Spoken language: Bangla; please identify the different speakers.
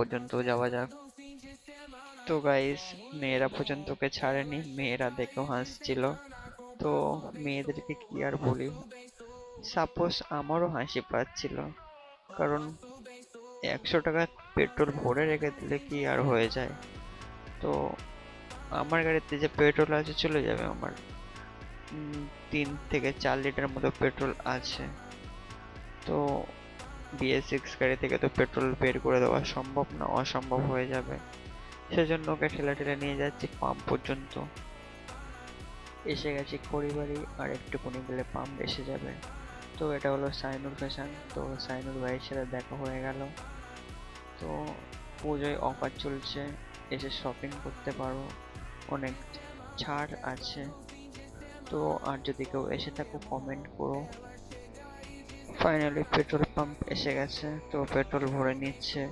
Speaker 1: পর্যন্ত যাওয়া যাক। তো গাইস, মেয়েরা পর্যন্ত ওকে ছাড়েনি, মেয়েরা দেখেও হাসছিল। তো মেয়েদেরকে কি আর বলি, সাপোজ আমারও হাসি পাচ্ছিল, কারণ 100 টাকা পেট্রোল ভরে রেখে দিলে কি আর হয়ে যায়। তো আমার গাড়িতে যে পেট্রোল আছে চলে যাবে আমার 3 থেকে 4 লিটার মতো পেট্রোল আছে। তো BS6 গাড়ি থেকে তো পেট্রোল বের করে দেওয়া সম্ভব না, অসম্ভব হয়ে যাবে। সেজন্য ওকে ঠেলে ঠেলে নিয়ে যাচ্ছি পাম্প পর্যন্ত। এসে গেছি খড়িবাড়ি, আর একটুখানি গেলে পাম্প এসে যাবে। তো এটা হলো সাইনুর ফ্যাশন। তো সাইনুর ভাইয়ের সাথে দেখা হয়ে গেল। তো পুজোয় অফার চলছে, এসে শপিং করতে পারো, অনেক ছাড় আছে। তো আর যদি কেউ এসে থাকো কমেন্ট করো। ফাইনালি পেট্রোল পাম্প এসে গেছে, তো পেট্রোল ভরে নিচ্ছে।